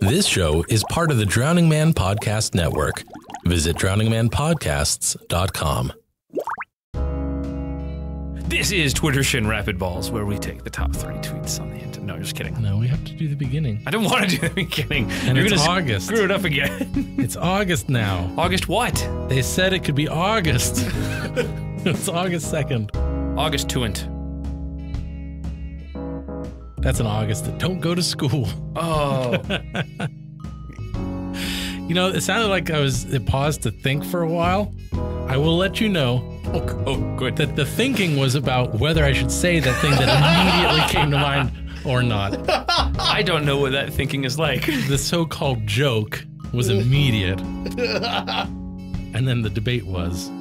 This show is part of the Drowning Man Podcast Network. Visit drowningmanpodcasts.com. This is Twitter Shin Rapidballs, where we take the top 3 tweets on the internet. No, just kidding. No, we have to do the beginning. I don't want to do the beginning. And You're it's gonna August. Screw it up again. It's August now. August what? They said it could be August. It's August 2nd. August 2nd. That's an August that don't go to school. Oh. You know, it sounded like it paused to think for a while. I will let you know. Oh, good. That the thinking was about whether I should say that thing that immediately came to mind or not. I don't know what that thinking is like. The so-called joke was immediate. And then the debate was,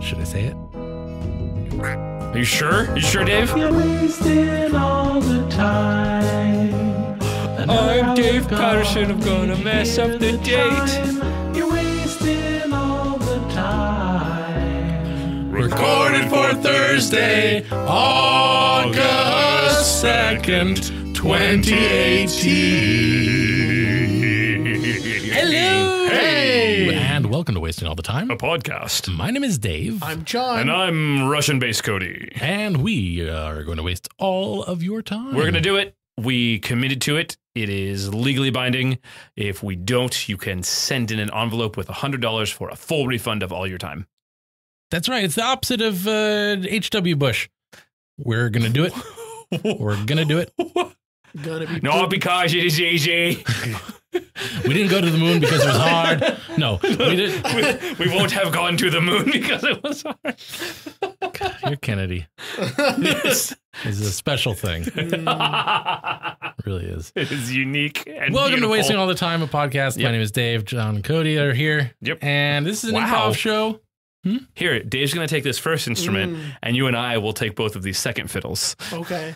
should I say it? Are you sure? You sure, Dave? You're wasting all the time. I'm Dave Patterson. I'm gonna mess up the date. You're wasting all the time. Recorded for Thursday, August 2nd, 2018. Hello. Hey. And welcome to Wasting All the Time, A podcast. My name is Dave. I'm John. And I'm Russian-based Cody. And we are going to waste all of your time. We're gonna do it. We committed to it. It is legally binding. If we don't, you can send in an envelope with $100 for a full refund of all your time. That's right. It's the opposite of H.W. Bush. We're going to do it. We're going to do it. Gonna be Not because it is easy. We didn't go to the moon because it was hard. No, we didn't. We won't have gone to the moon because it was hard. God, you're Kennedy. Yes. It's a special thing. It really is. It is unique and Welcome beautiful. to Wasting All the Time, a podcast. Yep. My name is Dave. John and Cody are here. Yep. And this is an Wow. improv show. Here, Dave's going to take this first instrument, and you and I will take both of these second fiddles. okay.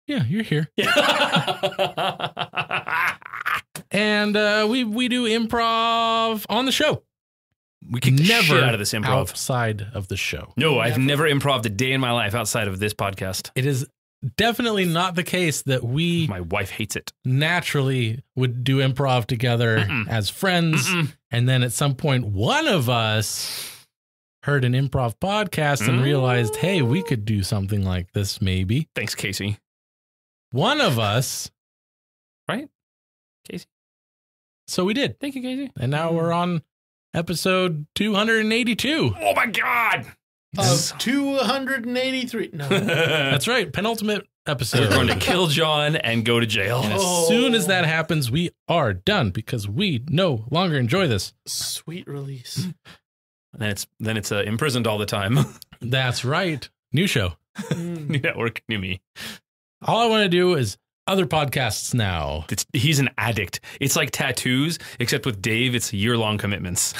Yeah, you're here. And we do improv on the show. We kick the Never shit out of this improv. outside of the show. No, I've never improved a day in my life outside of this podcast. It is definitely not the case that we My wife hates it. naturally would do improv together as friends. And then at some point, one of us heard an improv podcast and realized, hey, we could do something like this maybe. Thanks, Casey. One of us. Right? Casey? So we did. Thank you, Casey. And now we're on episode 282. Oh, my God. Of 283. No. That's right. Penultimate episode. We're going to kill John and go to jail. And as soon as that happens, we are done because we no longer enjoy this. Sweet release. Then it's imprisoned all the time. That's right. New show. New network, new me. All I want to do is other podcasts now. He's an addict. It's like tattoos, except with Dave, it's year-long commitments.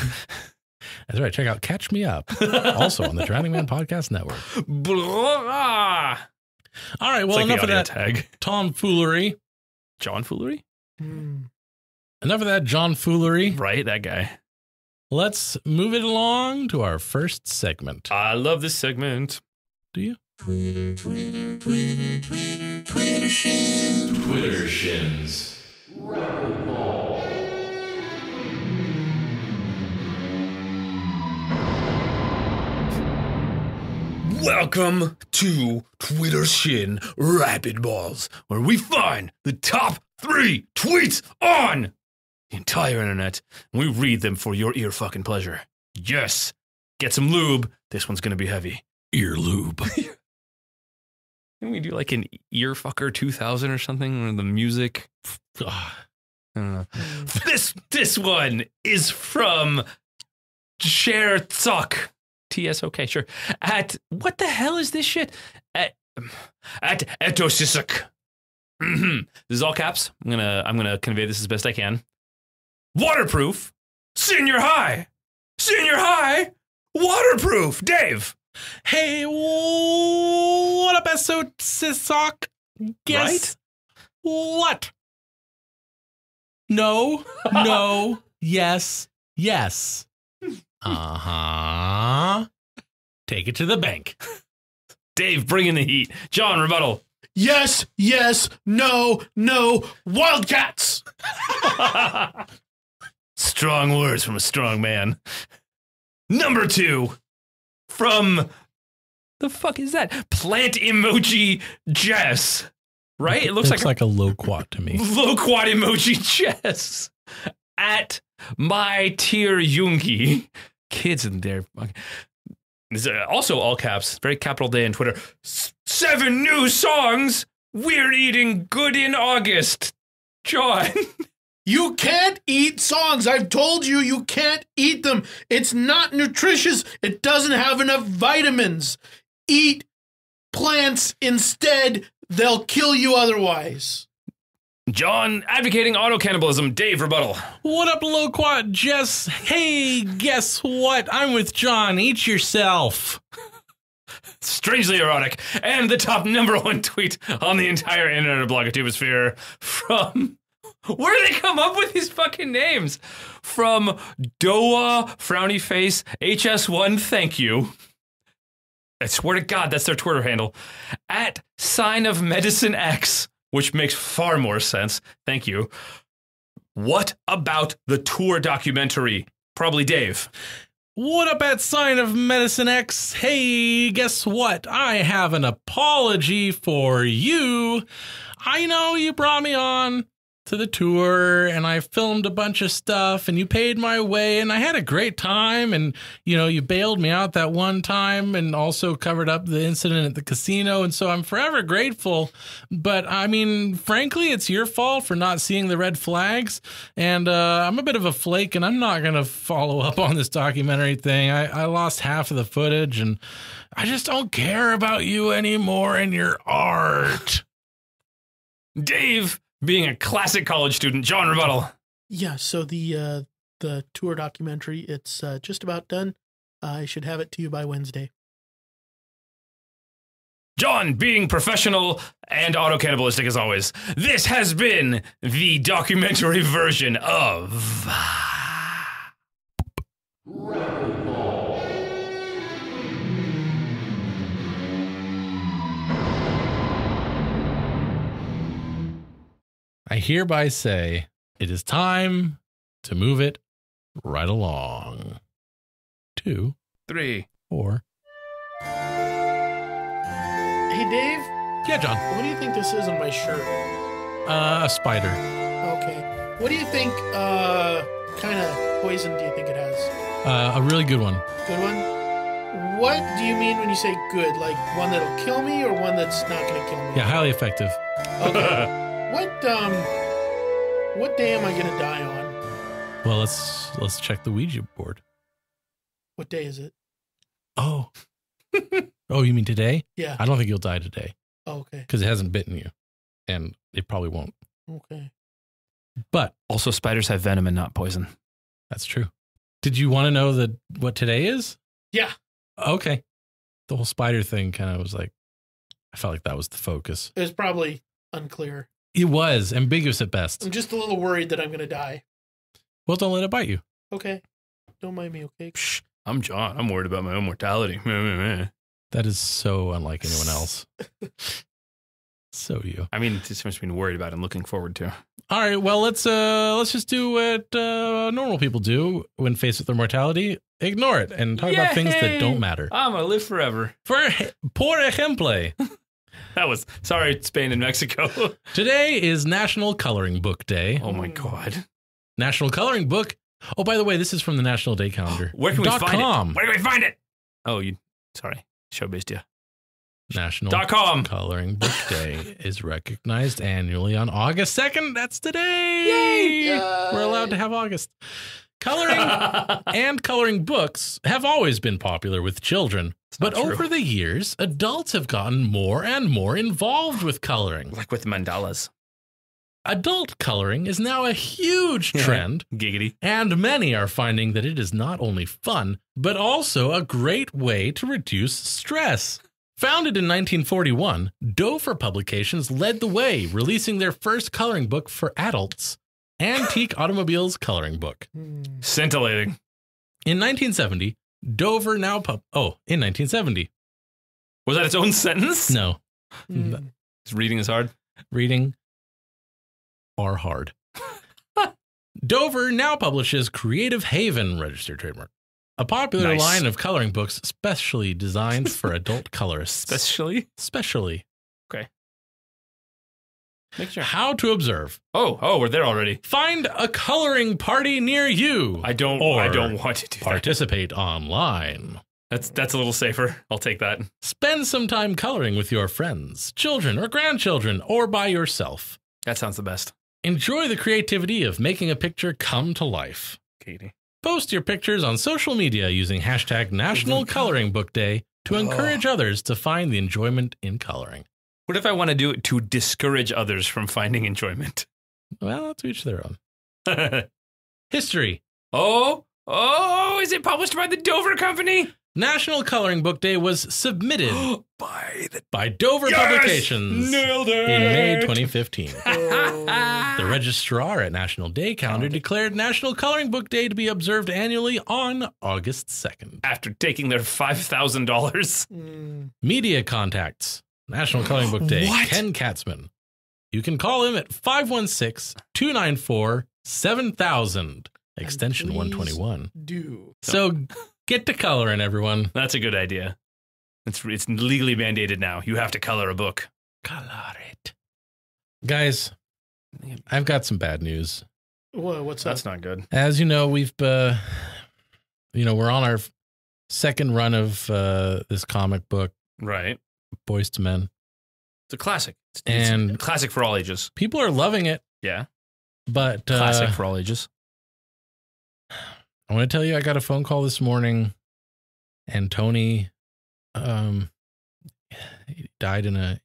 That's right. Check out Catch Me Up, also on the Drowning Man Podcast Network. Blah. All right. Well, It's like enough the of that tag. tomfoolery. John Foolery? Enough of that John foolery. Right, that guy. Let's move it along to our first segment. I love this segment. Do you? Twitter Shins. Welcome to Twitter Shin Rapidballs, where we find the top 3 tweets on the entire internet, and we read them for your ear fucking pleasure. Yes. Get some lube. This one's going to be heavy. Ear lube. Can we do like an ear fucker 2000 or something? Or the music? I don't know. This one is from Chertzok. TSOK, sure. At what the hell is this shit? At Etosisuk. This is all caps. I'm gonna convey this as best I can. Waterproof. Senior high. Senior high. Waterproof. Dave. Hey, what up, Etosisuk? Guess what? No. Yes. Take it to the bank. Dave, bring in the heat. John, rebuttal. Yes, yes, no, no, Wildcats. Strong words from a strong man. Number 2 from the fuck is that? Plant emoji Jess. Right? It looks like a loquat to me. Loquat emoji Jess. At my tier Jungi. Kids in there. This is also all caps. Very capital day on Twitter. 7 new songs. We're eating good in August. John. You can't eat songs. I've told you, you can't eat them. It's not nutritious. It doesn't have enough vitamins. Eat plants instead. They'll kill you otherwise. John advocating auto cannibalism. Dave rebuttal. What up, loquat Jess? Hey, guess what? I'm with John. Eat yourself. Strangely erotic. And the top #1 tweet on the entire internet of blogotubosphere from... Where do they come up with these fucking names? From Doa, Frowny Face, HS1, thank you. I swear to God, that's their Twitter handle. At Sign of Medicine X, which makes far more sense. Thank you. What about the tour documentary? Probably Dave. What up at Sign of Medicine X? Hey, guess what? I have an apology for you. I know you brought me on to the tour and I filmed a bunch of stuff and you paid my way and I had a great time and, you know, you bailed me out that one time and also covered up the incident at the casino. And so I'm forever grateful. But I mean, frankly, it's your fault for not seeing the red flags. And I'm a bit of a flake and I'm not going to follow up on this documentary thing. I lost half of the footage and I just don't care about you anymore and your art. Dave, being a classic college student. John rebuttal. Yeah, so the tour documentary, it's just about done. I should have it to you by Wednesday. John, being professional and auto-cannibalistic as always. This has been the documentary version of... I hereby say it is time to move it right along. 2, 3, 4. Hey, Dave? Yeah, John. What do you think this is on my shirt? A spider. Okay. What do you think, kind of poison do you think it has? A really good one. Good one? What do you mean when you say good? Like one that'll kill me or one that's not going to kill me? Yeah, highly effective. Okay. What day am I going to die on? Well, let's check the Ouija board. What day is it? Oh. Oh, you mean today? Yeah. I don't think you'll die today. Oh, okay. Because it hasn't bitten you. And it probably won't. Okay. But also, spiders have venom and not poison. That's true. Did you want to know what today is? Yeah. Okay. The whole spider thing kind of was like, I felt like that was the focus. It was probably unclear. It was ambiguous at best. I'm just a little worried that I'm going to die. Well, don't let it bite you. Okay. Don't mind me, okay? Shh. I'm John. I'm worried about my own mortality. That is so unlike anyone else. So you. I mean, it's much being worried about and looking forward to. All right. Well, let's just do what normal people do when faced with their mortality. Ignore it and talk about things that don't matter. I'm going to live forever. Por ejemplo. That was, sorry, Spain and Mexico. Today is National Coloring Book Day. Oh, my God. National Coloring Book. Oh, by the way, this is from the National Day Calendar. Where can we find it? Where can we find it? Oh, sorry. Show-based you. National .com. Coloring Book Day is recognized annually on August 2nd. That's today. Yay! We're allowed to have August. Coloring and coloring books have always been popular with children. But over the years, adults have gotten more and more involved with coloring. Like with mandalas. Adult coloring is now a huge trend. Giggity. And many are finding that it is not only fun, but also a great way to reduce stress. Founded in 1941, Dover Publications led the way, releasing their first coloring book for adults, Antique Automobiles Coloring Book. Scintillating. In 1970, Dover now in 1970. Was that its own sentence? No. Reading is hard. Reading are hard. Dover now publishes Creative Haven registered trademark, a popular Nice. line of coloring books specially designed for adult colorists. Specially. Okay. Make sure. How to observe. Oh, we're there already. Find a coloring party near you. I don't Or want to do that. participate online. That's a little safer. I'll take that. Spend some time coloring with your friends, children, or grandchildren, or by yourself. That sounds the best. Enjoy the creativity of making a picture come to life. Katie. Post your pictures on social media using hashtag National Coloring Book Day to encourage others to find the enjoyment in coloring. What if I want to do it to discourage others from finding enjoyment? Well, to each their own. History. Oh, is it published by the Dover Company? National Coloring Book Day was submitted by Dover Publications Nailed it. in May 2015. The registrar at National Day Calendar declared National Coloring Book Day to be observed annually on August 2nd. After taking their $5,000. Media contacts. National Coloring Book Day. What? Ken Katzman. You can call him at 516-294-7000, extension please 121. Do. So get to coloring, everyone. That's a good idea. It's legally mandated now. You have to color a book. Color it. Guys, I've got some bad news. What's that? That's not good. As you know, we're on our second run of this comic book, Right. Boys to Men. It's a classic. It's And- a classic for all ages. People are loving it, Yeah. but Classic for all ages. I want to tell you, I got a phone call this morning, and Tony, he died in a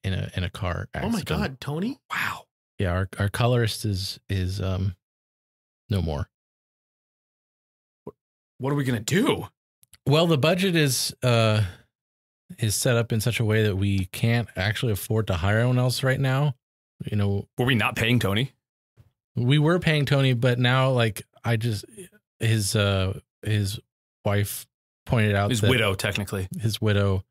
car accident. Oh my God, Tony! Wow. Yeah, our colorist is no more. What are we going to do? Well, the budget is set up in such a way that we can't actually afford to hire anyone else right now. You know, Were we not paying Tony? we were paying Tony, but now his wife pointed out His that widow, technically. his widow.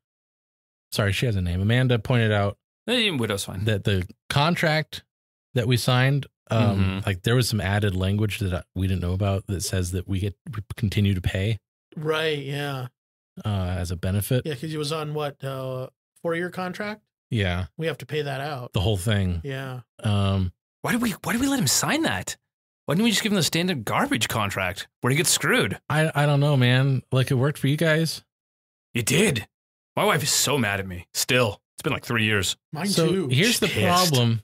Sorry, she has a name. Amanda pointed out Widow's fine. that the contract that we signed, like there was some added language that we didn't know about that says that we continue to pay Right? Yeah. as a benefit. Yeah, because he was on what 4-year contract. Yeah, We have to pay that out. the whole thing. Yeah. Why did we let him sign that? Why didn't we just give him the standard garbage contract where he gets screwed? I don't know, man. Like it worked for you guys. You did. My wife is so mad at me. Still. It's been like 3 years. Mine So too. here's the Pissed. problem.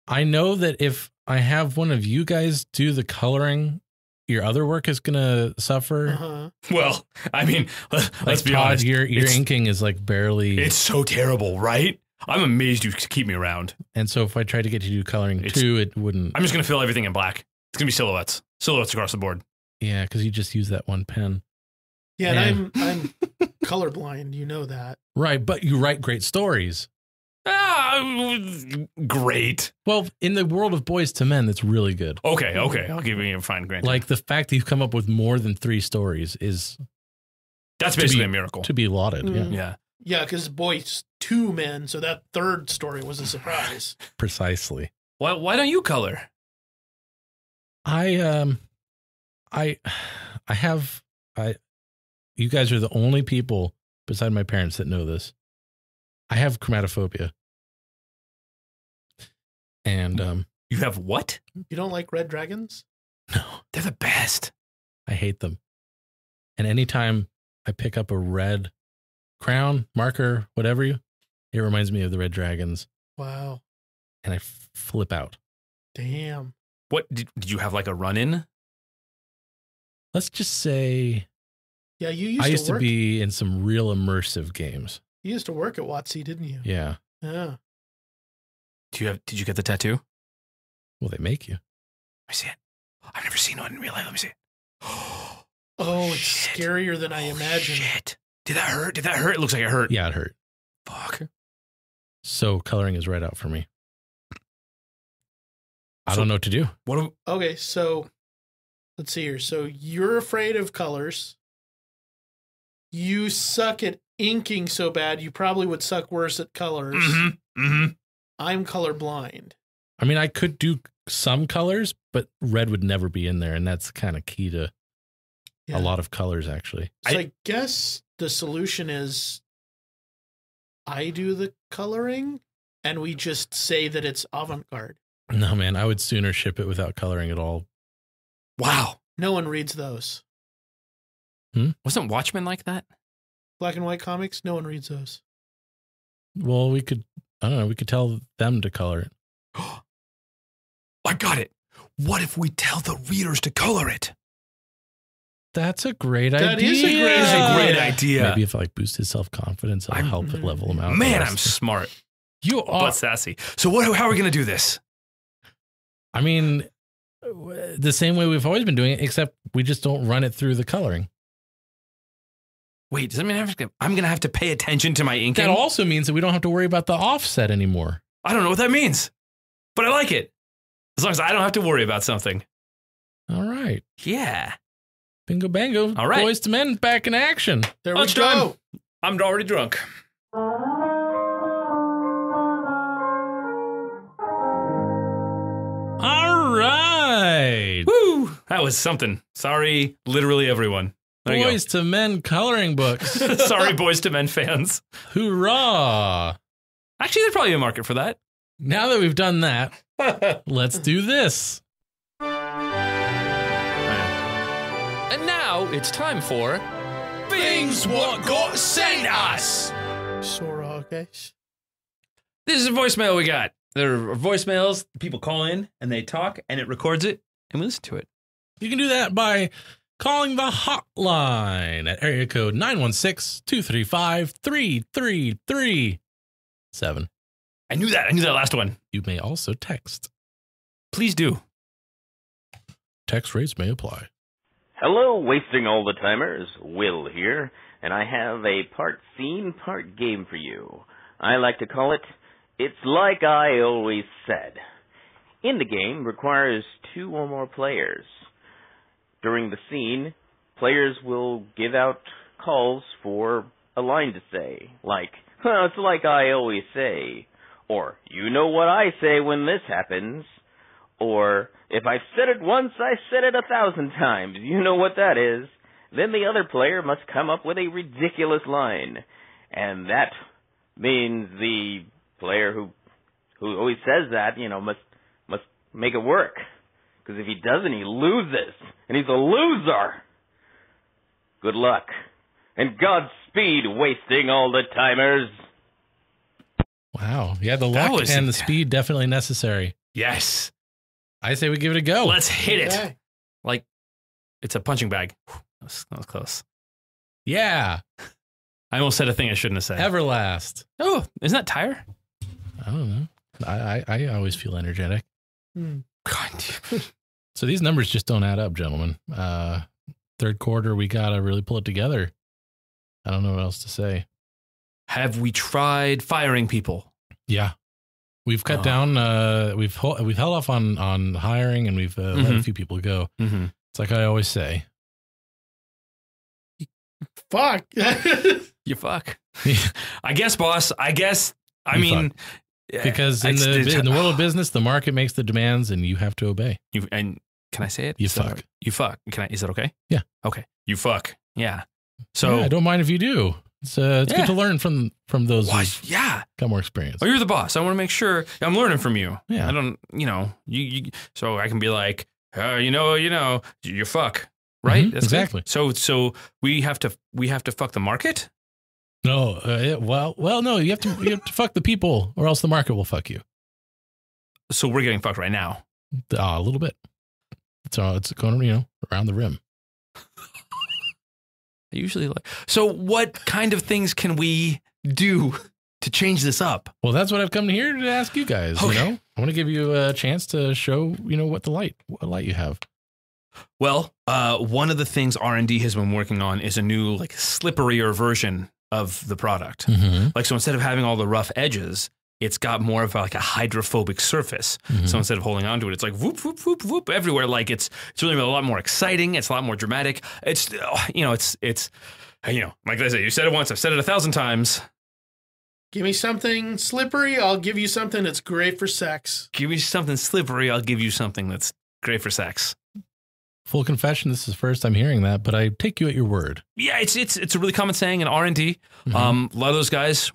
I know that if I have one of you guys do the coloring, your other work is gonna suffer. Uh-huh. Well, I mean, let's Like, be Todd, honest. your It's- inking is like barely. It's so terrible, right? I'm amazed you keep me around. And so if I tried to get you to do coloring It's- too, it wouldn't. I'm just going to fill everything in black. It's going to be silhouettes. Silhouettes across the board. Yeah, because you just use that one pen. Yeah, and I'm colorblind. You know that. Right, but you write great stories. Great. Well, in the world of Boys to Men, that's really good. Okay. I'll give you a fine grant. Like the fact that you've come up with more than 3 stories is That's to basically be- a miracle. to be lauded. Yeah, Mm. Yeah. Yeah, because Boys 2 Men. So that third story was a surprise. precisely. Why don't you color? You guys are the only people beside my parents that know this. I have chromatophobia. And You have what? You don't like red dragons? no, They're the best. I hate them. And anytime I pick up a red crown, marker, whatever it reminds me of the red dragons, Wow. and I flip out. Damn. What did you have like a run in? Let's just say Yeah, you I used used to work. be in some real immersive games. You used to work at WotC, didn't you? Yeah. Yeah. Did you get the tattoo? Well, they make you. Let me see it. I've never seen one in real life. Let me see it. Oh, it's Shit. scarier than I imagined. Shit. Did that hurt? It looks like it hurt. Yeah, it hurt. Fuck. So coloring is right out for me. I So- don't know what to do. What? Okay, so let's see here. So you're afraid of colors. You suck at inking so bad, you probably would suck worse at colors. Mm-hmm. Mm-hmm. I'm colorblind. I mean, I could do some colors, but red would never be in there. And that's kind of key to a lot of colors, actually. So I guess the solution is I do the coloring and we just say that it's avant-garde. No, man, I would sooner ship it without coloring at all. Wow. No one reads those. Wasn't Watchmen like that? Black and white comics, no one reads those. Well, we could tell them to color it. I got it. What if we tell the readers to color it? That's a great idea. That is a great That is a idea. great idea. Maybe if I boost his self-confidence, it'll help it level him out. Man, I'm smart. You are. But sassy. So how are we going to do this? I mean, the same way we've always been doing it, except we just don't run it through the coloring. Wait, does that mean I'm going to have to pay attention to my inking? That also means that we don't have to worry about the offset anymore. I don't know what that means, but I like it. As long as I don't have to worry about something. All right. Yeah. Bingo bango. All right. Boys to Men back in action. There we It's go. done. I'm already drunk. All right. Woo! That was something. Sorry, literally everyone. There you go. Boys to Men coloring books. Sorry, Boys to Men fans. Hoorah. Actually, there's probably a market for that. Now that we've done that, let's do this. And now it's time for Things what got sent us. Sora, okay. This is a voicemail we got. There are voicemails. People call in and they talk and it records it and we listen to it. You can do that by calling the hotline at area code 916-235-3337. I knew that last one. You may also text. Please do. Text rates may apply. Hello, wasting all the timers. Will here, and I have a part scene, part game for you. I like to call it, It's Like I Always Said. In the game requires 2 or more players. During the scene, players will give out calls for a line to say, like, it's like I always say, or you know what I say when this happens, or if I've said it once, I said it 1,000 times. You know what that is. Then the other player must come up with a ridiculous line. And that means the player who always says that, must make it work. Because if he doesn't, he loses. And he's a loser. Good luck. And Godspeed, wasting all the timers. Wow. Yeah, the luck and the speed definitely necessary. Yes. I say we give it a go. Let's hit it. Okay. Like it's a punching bag. That was close. Yeah. I almost said a thing I shouldn't have said. Everlast. Oh, isn't that tire? I don't know. I always feel energetic. God. So these numbers just don't add up, gentlemen. Third quarter, we got to really pull it together. I don't know what else to say. Have we tried firing people? Yeah. We've cut down, we've held off on hiring, and we've let a few people go. Mm-hmm. It's like I always say. Fuck. You fuck. I guess, boss. I mean, because in the world of business, the market makes the demands, and you have to obey. And can I say it? You fuck. You fuck. Is that okay? Yeah. Okay. You fuck. Yeah. So I don't mind if you do. It's good to learn from those who've got more experience. Oh, you're the boss. I want to make sure I'm learning from you. Yeah. I don't, you so I can be like, you fuck. Right? Mm-hmm, exactly. Good. So we have to fuck the market? No, no, you have to fuck the people, or else the market will fuck you. So we're getting fucked right now. A little bit. It's going, around the rim. I usually like. So what kind of things can we do to change this up? Well, that's what I've come here to ask you guys. Okay. I want to give you a chance to show, what light you have. Well, one of the things R&D has been working on is a new, slipperier version of the product. Mm-hmm. So instead of having all the rough edges, it's got more of a hydrophobic surface. Mm-hmm. So instead of holding onto it, it's like whoop, whoop, whoop, whoop everywhere. It's really a lot more exciting. It's a lot more dramatic. It's, like I say, you said it once, I've said it 1,000 times. Give me something slippery, I'll give you something that's great for sex. Give me something slippery, I'll give you something that's great for sex. Full confession, this is the first I'm hearing that, but I take you at your word. Yeah, it's a really common saying in R&D. A lot of those guys...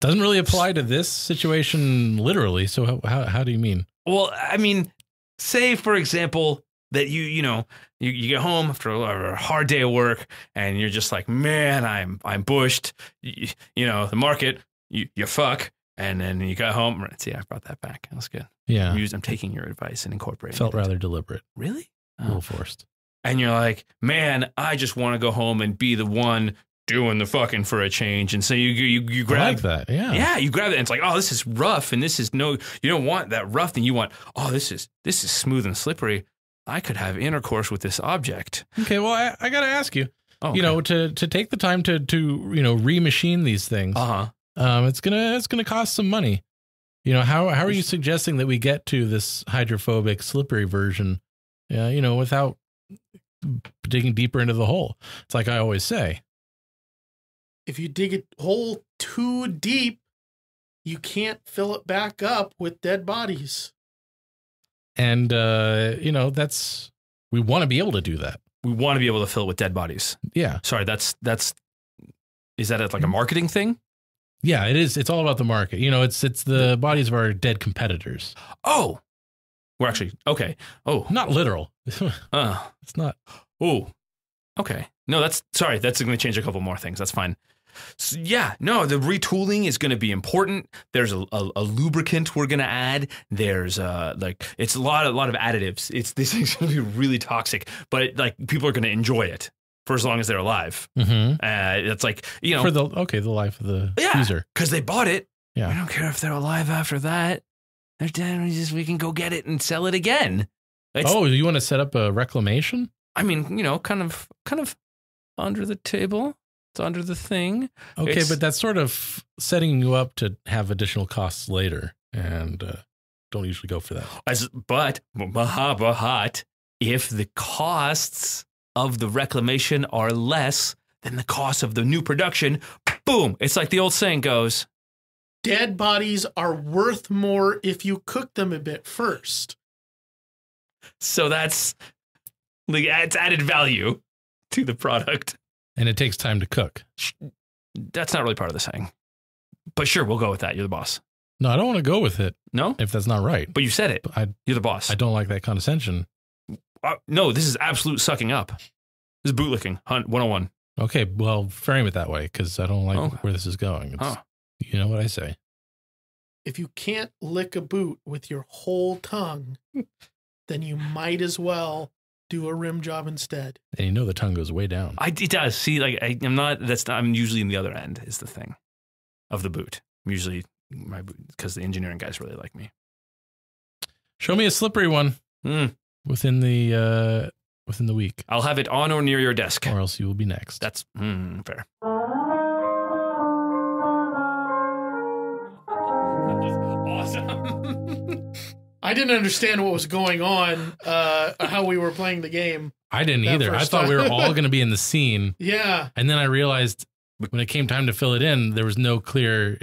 Doesn't really apply to this situation literally, so how do you mean? Well, I mean, say, for example, that you get home after a hard day of work and you're just like, man, I'm bushed. The market, you fuck. And then you got home. See, I brought that back. That was good. Yeah. I'm taking your advice and incorporating Felt it. rather deliberate. Really? A little forced. And you're like, man, I just want to go home and be the one doing the fucking for a change. And so you grab I like that. Yeah. Yeah, you grab it and it's like, oh, this is rough. And this is you don't want that rough thing. You want, oh, this is smooth and slippery. I could have intercourse with this object. Okay, well, I got to ask you, Okay. to take the time to remachine these things. It's gonna cost some money. How are you suggesting that we get to this hydrophobic, slippery version? Without digging deeper into the hole. It's like I always say. If you dig a hole too deep, you can't fill it back up with dead bodies. And, we want to be able to do that. We want to be able to fill it with dead bodies. Yeah. Sorry, is that like a marketing thing? Yeah, it is. It's all about the market. It's the bodies of our dead competitors. Oh, we're actually, okay. Oh, Not literal. It's not. Oh, okay. No, that's going to change a couple more things. That's fine. So, yeah, no, the retooling is going to be important. There's a lubricant we're going to add. There's it's a lot of additives. This thing's going to be really toxic, but people are going to enjoy it for as long as they're alive. Mm-hmm. It's like, for the life of the user. Because they bought it. Yeah. We don't care if they're alive after that. They're dead. We can go get it and sell it again. You want to set up a reclamation? I mean, kind of under the table. It's under the thing. Okay, but that's sort of setting you up to have additional costs later, and don't usually go for that. But if the costs of the reclamation are less than the cost of the new production, boom! It's like the old saying goes: dead bodies are worth more if you cook them a bit first. So it's added value to the product. And it takes time to cook. That's not really part of the saying. But sure, we'll go with that. You're the boss. No, I don't want to go with it. No? If that's not right. But you said it. You're the boss. I don't like that condescension. No, this is absolute sucking up. This is bootlicking 101. Okay, well, frame it that way, because I don't like where this is going. You know what I say. If you can't lick a boot with your whole tongue, then you might as well do a rim job instead. And the tongue goes way down. It does. See, I'm usually in the other end is the thing of the boot. I'm usually my boot because the engineering guys really like me. Show me a slippery one within the week. I'll have it on or near your desk. Or else you will be next. That's fair. Awesome. I didn't understand what was going on, how we were playing the game. I didn't either. I thought we were all going to be in the scene. Yeah. And then I realized when it came time to fill it in, there was no clear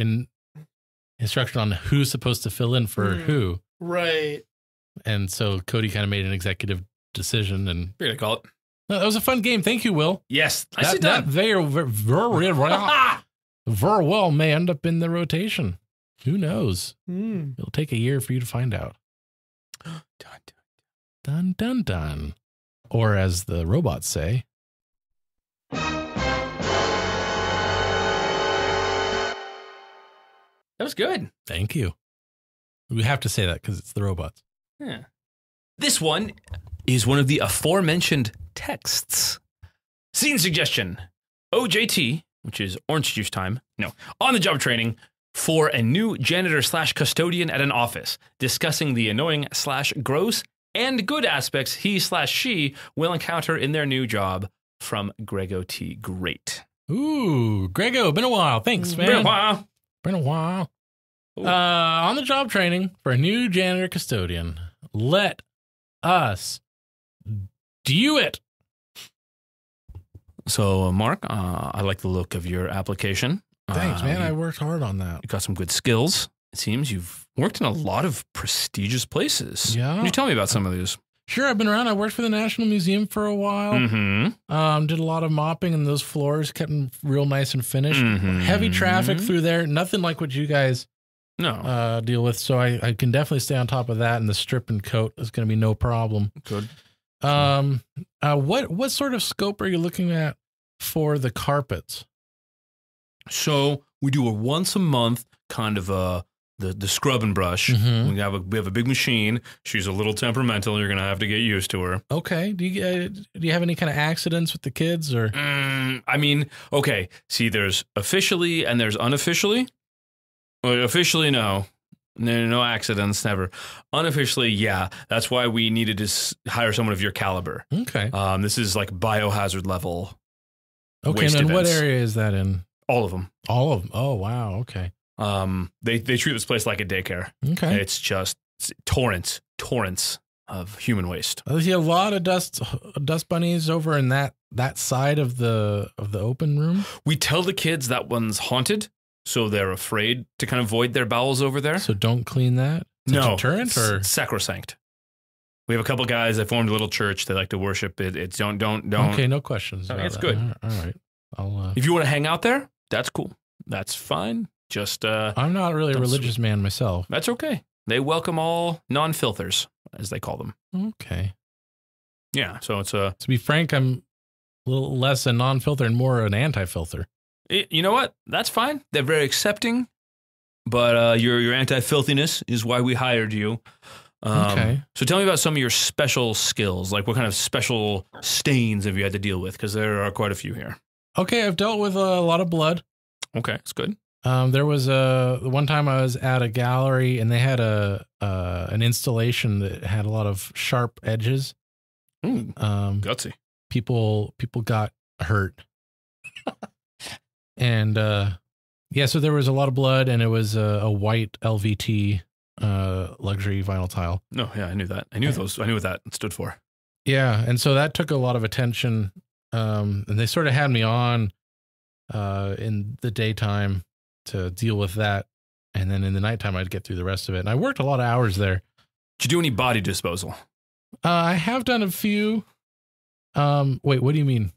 instruction on who's supposed to fill in for who. Right. And so Cody kind of made an executive decision. And you're going to call it. No, that was a fun game. Thank you, Will. Yes. That very well may end up in the rotation. Who knows? It'll take a year for you to find out. Dun, dun, dun. Or as the robots say. That was good. Thank you. We have to say that because it's the robots. Yeah. This one is one of the aforementioned texts. Scene suggestion. OJT, which is orange juice time. No. On the job training for a new janitor / custodian at an office, discussing the annoying / gross and good aspects he / she will encounter in their new job from Grego T. Great. Ooh, Grego, been a while. Thanks, man. Been a while. On the job training for a new janitor custodian. Let us do it. So, Mark, I like the look of your application. Thanks, man. I worked hard on that. You got some good skills. It seems you've worked in a lot of prestigious places. Yeah. Can you tell me about some of these? Sure, I've been around. I worked for the National Museum for a while. Mm-hmm. Did a lot of mopping, and those floors kept them real nice and finished. Mm-hmm. Heavy traffic through there. Nothing like what you guys deal with. So I can definitely stay on top of that. And the strip and coat is going to be no problem. Good. What sort of scope are you looking at for the carpets? So we do a once a month kind of the scrub and brush. Mhm. We have a big machine. She's a little temperamental. You're gonna have to get used to her. Okay. Do you have any kind of accidents with the kids or? I mean, okay. See, there's officially and there's unofficially. Well, officially, no. No accidents, never. Unofficially, yeah. That's why we needed to hire someone of your caliber. Okay. This is like biohazard level. Okay. And then what area is that in? All of them. All of them. Oh, wow. Okay. They treat this place like a daycare. Okay. It's just torrents of human waste. I see a lot of dust bunnies over in that side of the open room. We tell the kids that one's haunted, so they're afraid to kind of void their bowels over there. So don't clean that. Is it No, deterrent or it's sacrosanct. We have a couple guys that formed a little church. They like to worship it. It's don't. Okay, no questions. Okay, about it's that. good. All right. I'll. If you want to hang out there, that's cool. That's fine. Just I'm not really a religious man myself. That's okay. They welcome all non-filthers, as they call them. Okay. Yeah. So it's To be frank, I'm a little less a non-filter and more an anti-filter. you know what? That's fine. They're very accepting, but your anti-filthiness is why we hired you. Okay. So tell me about some of your special skills. Like what kind of special stains have you had to deal with? Because there are quite a few here. Okay, I've dealt with a lot of blood. Okay, that's good. There was one time I was at a gallery and they had an installation that had a lot of sharp edges. Ooh, gutsy. People got hurt. And so there was a lot of blood and it was a white LVT luxury vinyl tile. No, yeah, I knew that. I knew what that stood for. Yeah, and so that took a lot of attention. And they sort of had me on in the daytime to deal with that. And then in the nighttime, I'd get through the rest of it. And I worked a lot of hours there. Did you do any body disposal? I have done a few. Wait, what do you mean?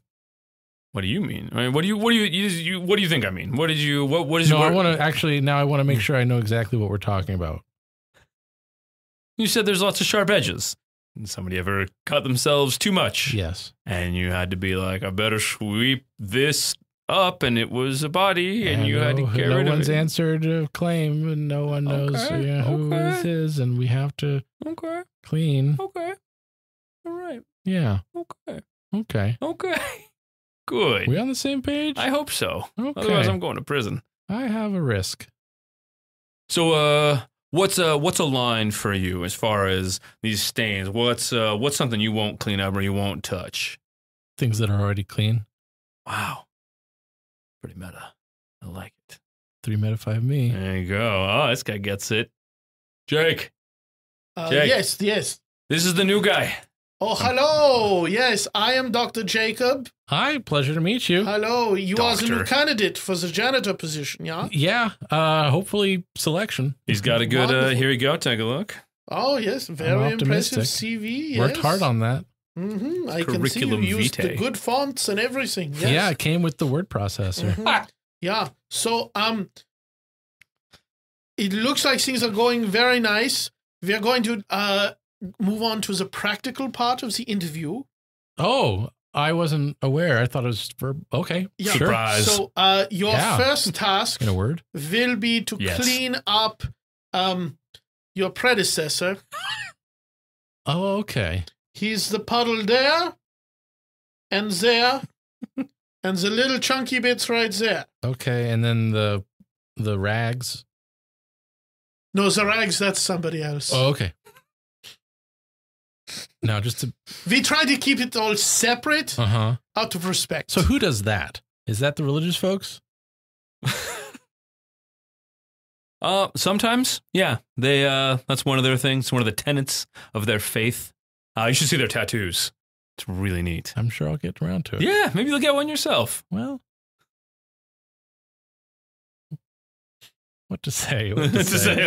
What do you mean? I mean, what do you think I mean? What is No, I want to make sure I know exactly what we're talking about. You said there's lots of sharp edges. Did somebody ever cut themselves too much? Yes. And you had to be like, I better sweep this up, and it was a body, and you had to get rid of it. No one's answered a claim, and no one knows who is his, and we have to clean. Okay. All right. Yeah. Okay. Good. We on the same page? I hope so. Okay. Otherwise, I'm going to prison. I have a risk. So, what's a line for you as far as these stains? What's something you won't clean up or you won't touch? Things that are already clean. Wow. Pretty meta. I like it. 3 meta 5 me. There you go. Oh, this guy gets it. Jake. Jake. Yes. This is the new guy. Oh, hello. Yes, I am Dr. Jacob. Hi, pleasure to meet you. Hello. You are the Doctor. new candidate for the janitor position, yeah? Yeah, hopefully selection. He's got a good, Wonderful. here you go. Take a look. Oh, yes. Very optimistic. impressive CV. Yes. Worked hard on that. Mm-hmm. I can see you Curriculum used vitae. the good fonts and everything. Yes. Yeah, it came with the word processor. Mhm. Yeah. So, it looks like things are going very nice. We are going to move on to the practical part of the interview. Oh, I wasn't aware. I thought it was for okay. Yeah. Sure. Surprise. So, your first task In a word. will be to Yes. clean up your predecessor. Oh, okay. He's the puddle there and there and the little chunky bits right there. Okay, and then the rags. No, the rags, that's somebody else. Oh, okay. Now, just to We try to keep it all separate uh-huh. out of respect. So who does that? Is that the religious folks? Sometimes, yeah. They that's one of their things, one of the tenets of their faith. You should see their tattoos. It's really neat. I'm sure I'll get around to it. Yeah, maybe you'll get one yourself. Well, What to say? What to say?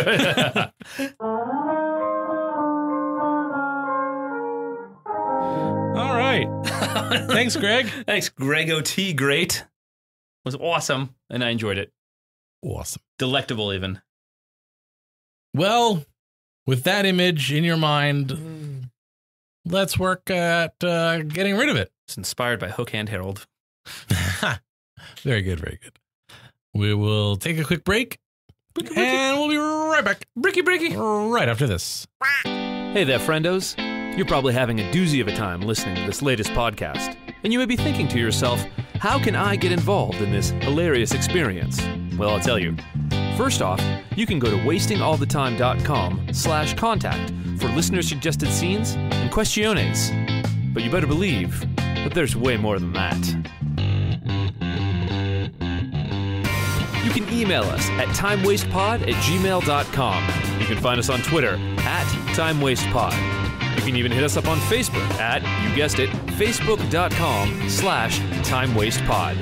All right. Thanks, Greg. Thanks, Grego T. Great. It was awesome, and I enjoyed it. Awesome. Delectable, even. Well, with that image in your mind, let's work at getting rid of it. It's inspired by Hook Hand Harold. Very good, very good. We will take a quick break, and we'll be right back. Bricky. Right after this. Hey there, friendos. You're probably having a doozy of a time listening to this latest podcast, and you may be thinking to yourself, how can I get involved in this hilarious experience? Well, I'll tell you. First off, you can go to wastingallthetime.com/contact for listener-suggested scenes and questiones. But you better believe that there's way more than that. You can email us at timewastepod@gmail.com. You can find us on Twitter @timewastepod. You can even hit us up on Facebook at, you guessed it, facebook.com/timewastepod.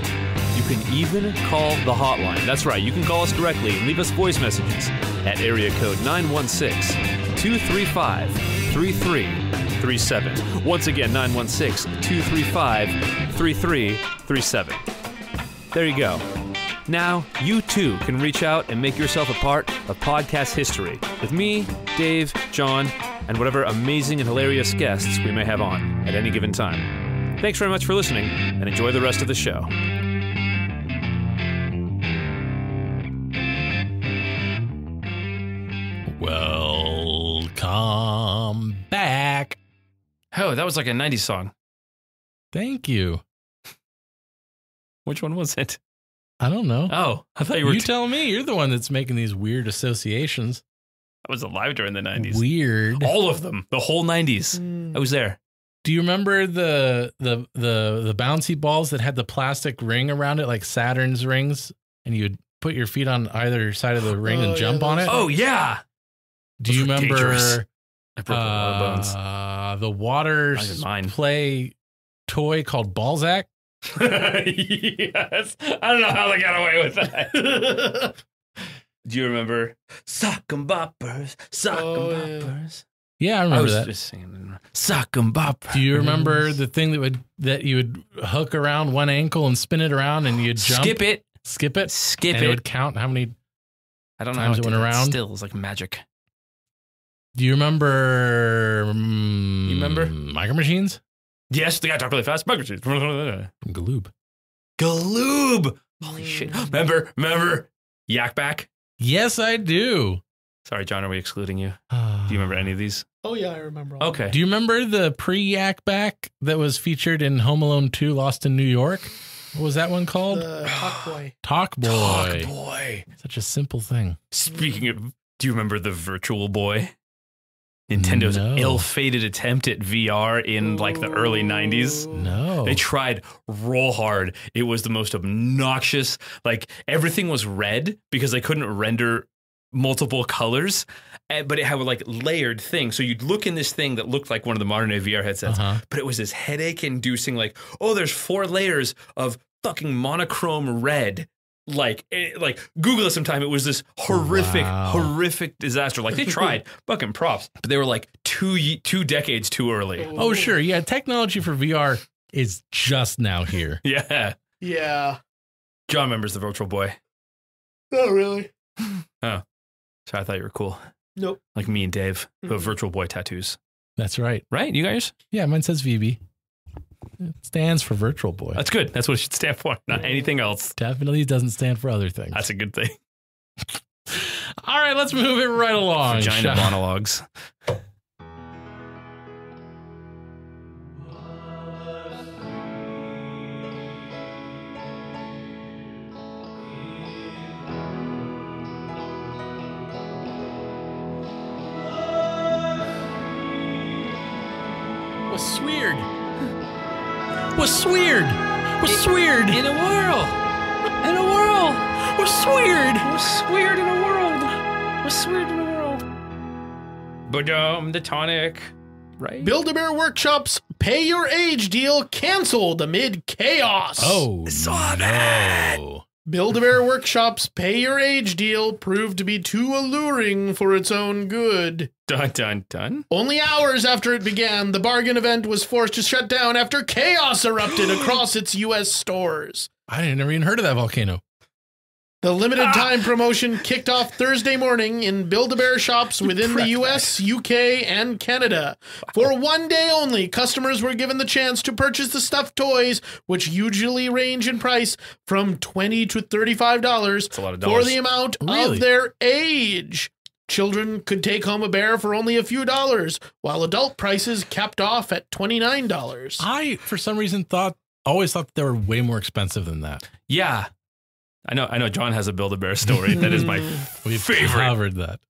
You can even call the hotline. That's right, you can call us directly and leave us voice messages at area code 916-235-3337. Once again, 916-235-3337. There you go. Now, you too can reach out and make yourself a part of podcast history with me, Dave, John, and whatever amazing and hilarious guests we may have on at any given time. Thanks very much for listening, and enjoy the rest of the show. Welcome back. Oh, that was like a 90s song. Thank you. Which one was it? I don't know. Oh, I thought you were... You tell me. You're the one that's making these weird associations. I was alive during the 90s. Weird. All of them. The whole 90s. I was there. Do you remember the bouncy balls that had the plastic ring around it, like Saturn's rings, and you would put your feet on either side of the ring and jump on it? Oh, yeah. Do you remember I broke a lot of bones. The water play toy called Balzac? Yes. I don't know how they got away with that. Do you remember Sock 'em Boppers? Sock 'em Boppers. Yeah, I remember that. that. Just singing Sock 'em Boppers. Do you remember the thing that you would hook around one ankle and spin it around and you'd jump? Skip it. And it would count how many I don't know times how it went around. Still, it's like magic. Do you remember? Micro Machines? Yes, the guy talked really fast. Micro Machines. From Galoob. Holy shit. Remember Yak Back? Yes, I do. Sorry, John, are we excluding you? Do you remember any of these? Oh, yeah, I remember. All Okay. Do you remember the pre-Yak Back that was featured in Home Alone 2 Lost in New York? What was that one called? Talk Boy. Talk Boy. Talk Boy. Such a simple thing. Speaking of, do you remember the Virtual Boy? Nintendo's ill-fated attempt at VR in like the early 90s. No. They tried real hard. It was the most obnoxious. Like everything was red because they couldn't render multiple colors, but it had like layered things. So you'd look in this thing that looked like one of the modern day VR headsets, but it was this headache-inducing like, oh, there's 4 layers of fucking monochrome red. Like Google it sometime. It was this horrific disaster. Like they tried, fucking props, but they were like 2 decades too early. Oh, sure. Yeah. Technology for VR is just now here. Yeah. Yeah. John remembers the Virtual Boy. Not really. Oh. So I thought you were cool. Nope. Like me and Dave, who have Virtual Boy tattoos. That's right. Right? You guys? Yeah. Mine says VB. It stands for Virtual Boy. That's good. That's what it should stand for, not anything else. Definitely doesn't stand for other things. That's a good thing. All right, let's move it right along. Vagina monologues. wuh-sweered. In a world. wuh-sweered. Wuh-sweered in a world. Wuh-sweered in a world. Badum, the tonic. Right? Build-A-Bear Workshop's Pay Your Age deal canceled amid chaos. Oh, Saw that. Build-A-Bear Workshop's Pay Your Age deal proved to be too alluring for its own good. Dun, dun, dun. Only hours after it began, the bargain event was forced to shut down after chaos erupted across its U.S. stores. I never even heard of that volcano. The limited time promotion kicked off Thursday morning in Build-A-Bear shops within the US, UK, and Canada. For one day only, customers were given the chance to purchase the stuffed toys, which usually range in price from $20 to $35 That's a lot of for dollars. the amount Really? of their age. Children could take home a bear for only a few dollars, while adult prices capped off at $29. I, for some reason, always thought they were way more expensive than that. Yeah. I know John has a Build-A-Bear story. That is my We've favorite covered that.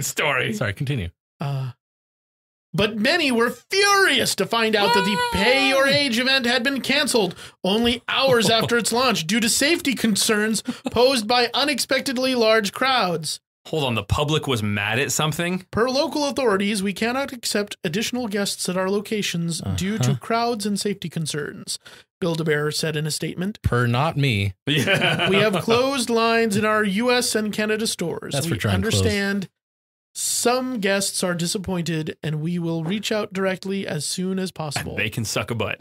story. Sorry, continue. But many were furious to find out that the Pay Your Age event had been canceled only hours after its launch due to safety concerns posed by unexpectedly large crowds. Hold on, the public was mad at something? Per local authorities, we cannot accept additional guests at our locations due to crowds and safety concerns, Build-A-Bear said in a statement. Per not me. Yeah. We have closed lines in our U.S. and Canada stores. That's for We trying to close. understand some guests are disappointed, and we will reach out directly as soon as possible. They can suck a butt.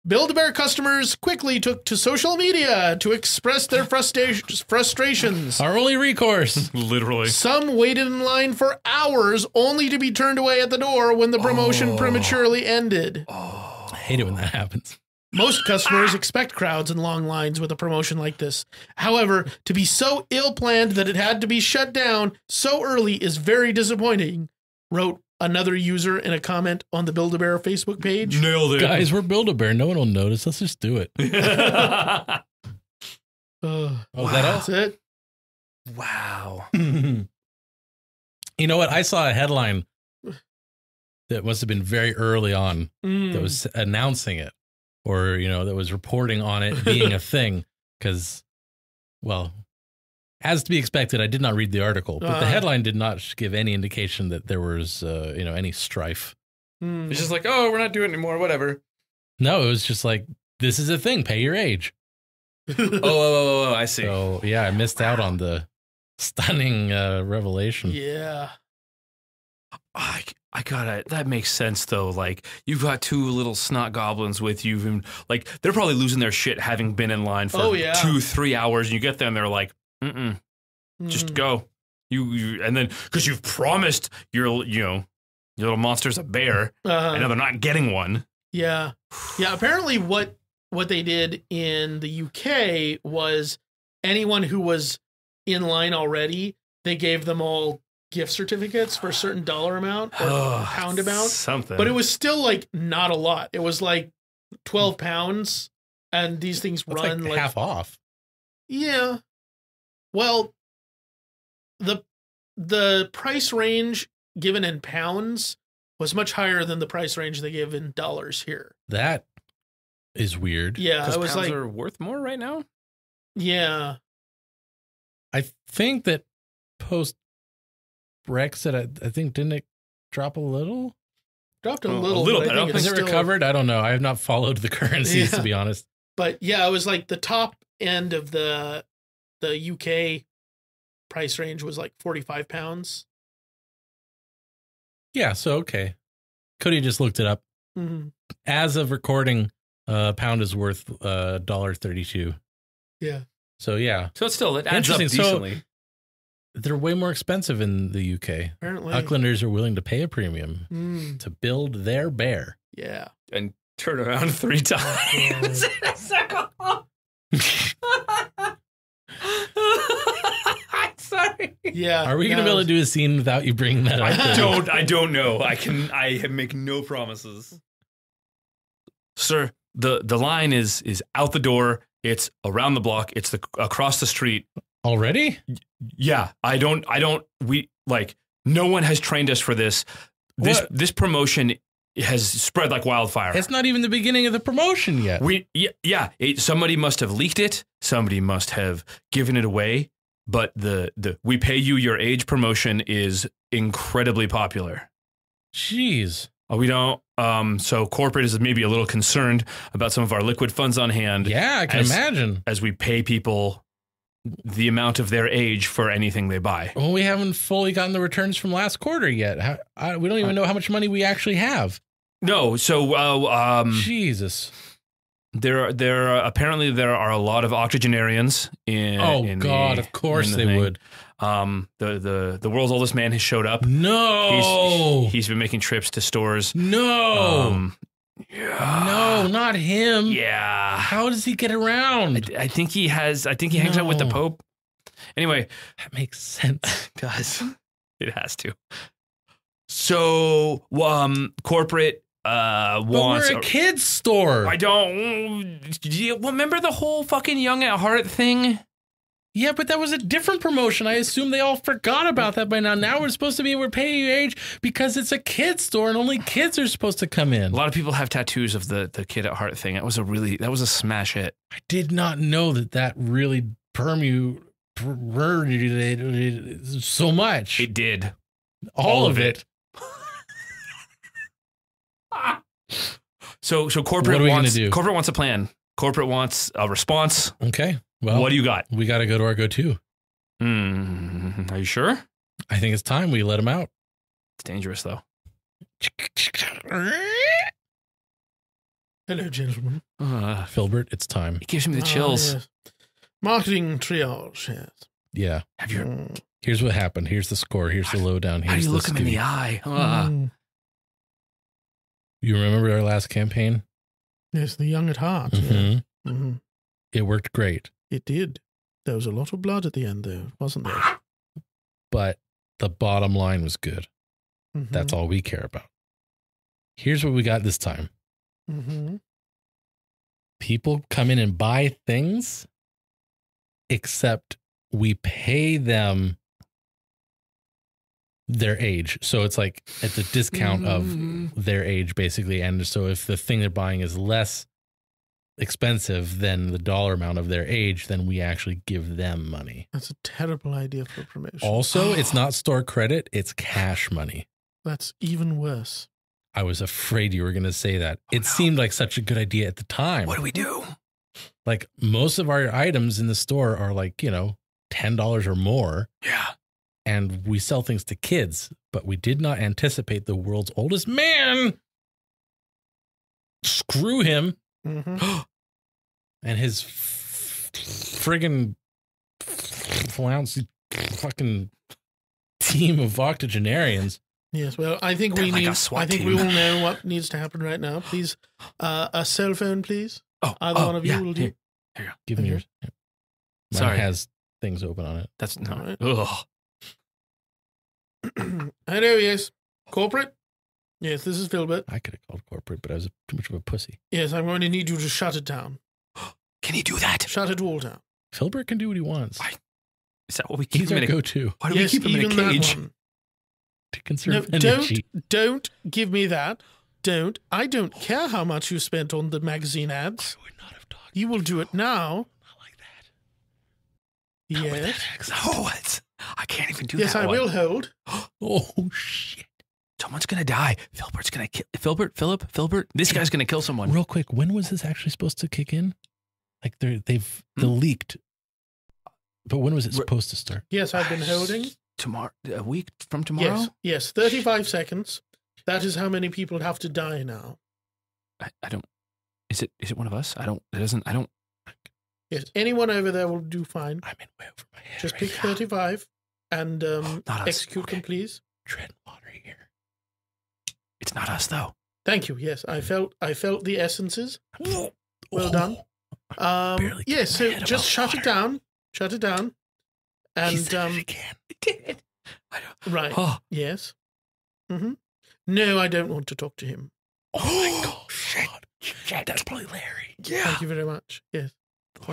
Build-A-Bear customers quickly took to social media to express their frustrations. Our only recourse. Literally. Some waited in line for hours only to be turned away at the door when the promotion prematurely ended. I hate it when that happens. Most customers expect crowds and long lines with a promotion like this. However, to be so ill-planned that it had to be shut down so early is very disappointing, wrote another user in a comment on the Build-A-Bear Facebook page. Nailed it. Guys, we're Build-A-Bear. No one will notice. Let's just do it. wow. Is that all? That's it. You know what? I saw a headline that must have been very early on that was announcing it, or, that was reporting on it being a thing. Because, well, as to be expected, I did not read the article, but the headline did not give any indication that there was, any strife. It's just like, oh, we're not doing it anymore, whatever. No, it was just like, this is a thing. Pay your age. Oh, I see. So, yeah, I missed out on the stunning revelation. Yeah. I gotta, that makes sense though. Like, you've got two little snot goblins with you, and like, they're probably losing their shit having been in line for 2-3 hours, and you get there and they're like, just go. You and then, because you've promised your little monster's a bear, and now they're not getting one. Yeah. Apparently what they did in the UK was anyone who was in line already, they gave them all gift certificates for a certain dollar amount or pound amount. Something. But it was still like not a lot. It was like 12 pounds, and these things That's run like half off. Yeah. Well, the price range given in pounds was much higher than the price range they give in dollars here. That is weird. Yeah, because it was pounds like are worth more right now. yeah. I think that post Brexit, I think, didn't it drop a little? Dropped a A little little but bit. I think Has it's it still, recovered? I don't know. I have not followed the currencies, to be honest. But yeah, it was like the top end of the UK price range was like 45 pounds. Yeah, so okay. Cody just looked it up. Mm-hmm. As of recording, a pound is worth $1.32. Yeah. So yeah, So it adds up Interesting. So- decently. they're way more expensive in the UK. Apparently. Aucklanders are willing to pay a premium to build their bear. Yeah. And turn around 3 times. Sorry. Yeah. Are we going to be able to do a scene without you bringing that up? I don't know. I make no promises. Sir, the line is out the door. It's around the block. It's across the street. Already? Yeah. No one has trained us for this. This promotion has spread like wildfire. It's not even the beginning of the promotion yet. Somebody must have leaked it. Somebody must have given it away. But the we pay you your age promotion is incredibly popular. Jeez. We don't. So corporate is maybe a little concerned about some of our liquid funds on hand. Yeah, I can imagine. As we pay people the amount of their age for anything they buy. Well, we haven't fully gotten the returns from last quarter yet. We don't even know how much money we actually have. No, so Jesus. There apparently there are a lot of octogenarians in. Oh in God! Of course they would. The world's oldest man has showed up. No, he's been making trips to stores. No, yeah. No, not him. Yeah. How does he get around? I think he hangs out with the Pope. Anyway, that makes sense. It does. It has to. So, corporate wants. But we're a kid's store. I don't. Remember the whole fucking Young at Heart thing? Yeah, but that was a different promotion. I assume they all forgot about that by now. Now we're supposed to be, we're paying your age because it's a kid's store and only kids are supposed to come in. A lot of people have tattoos of the Kid at Heart thing. That was a smash hit. I did not know that really permeated so much. It did. All of it. So corporate wants a plan. Corporate wants a response. Okay. Well, what do you got? We got to go to our go-to. Are you sure? I think it's time we let him out. It's dangerous, though. Hello, gentlemen. Filbert, it's time. It gives me the chills. Yes. Marketing triage, yes. Yeah. Here's what happened. Here's the score. Here's the lowdown. How do you look him in the eye? You remember our last campaign? Yes, the Young at Heart. Mm-hmm. Yeah. Mm-hmm. It worked great. It did. There was a lot of blood at the end, though, wasn't there? But the bottom line was good. Mm-hmm. That's all we care about. Here's what we got this time. Mm-hmm. People come in and buy things, except we pay them their age. So it's like at the discount of their age, basically. And so if the thing they're buying is less expensive than the dollar amount of their age, then we actually give them money. That's a terrible idea for promotion. Also, it's not store credit, it's cash money. That's even worse. I was afraid you were going to say that. It seemed like such a good idea at the time. What do we do? Like most of our items in the store are like, $10 or more. Yeah. And we sell things to kids, but we did not anticipate the world's oldest man. Screw him. Mm-hmm. And his friggin' flouncy fucking team of octogenarians. Yes, well, I think we all know what needs to happen right now. Please, a cell phone, please. Either one of you will do. Here you go. Give me yours. Yeah. Mine Sorry. has things open on it. That's no. All right. Ugh. Hello, yes. Corporate? Yes, this is Filbert. I could have called corporate, but I was too much of a pussy. Yes, I'm going to need you to shut it down. Can he do that? Shut it all down. Filbert can do what he wants. Is that what we keep He's him our in a go-to. Why do we keep him in a cage? To conserve No, energy. don't give me that. Don't. I don't care how much you spent on the magazine ads. I would not have talked. You will do it now. Not like that. Not with Yes. that accent. Oh, I can't even do Yes, that. I will hold. Oh, shit. Someone's gonna die. Filbert's gonna kill Filbert. This guy's gonna kill someone. Real quick, when was this actually supposed to kick in? Like they've leaked. But when was it supposed to start? Yes, I've been holding. Tomorrow, a week from tomorrow. Yes, 35 seconds. That is how many people have to die now. I don't. Is it one of us? I don't. It doesn't. I don't. Yes, anyone over there will do fine. I'm in way over my head. Just right pick now. 35 and Not us. execute them, please. Tread water here. It's not us though. Thank you. Yes, I felt the essences. Well done. barely Yes, kept my so head just above shut it water. down. Shut it down. And He said it again. I did. right. Oh, Yes. Mm-hmm. No, I don't want to talk to him. Oh my God. Shit. That's probably Larry. yeah. Thank you very much. Yes. The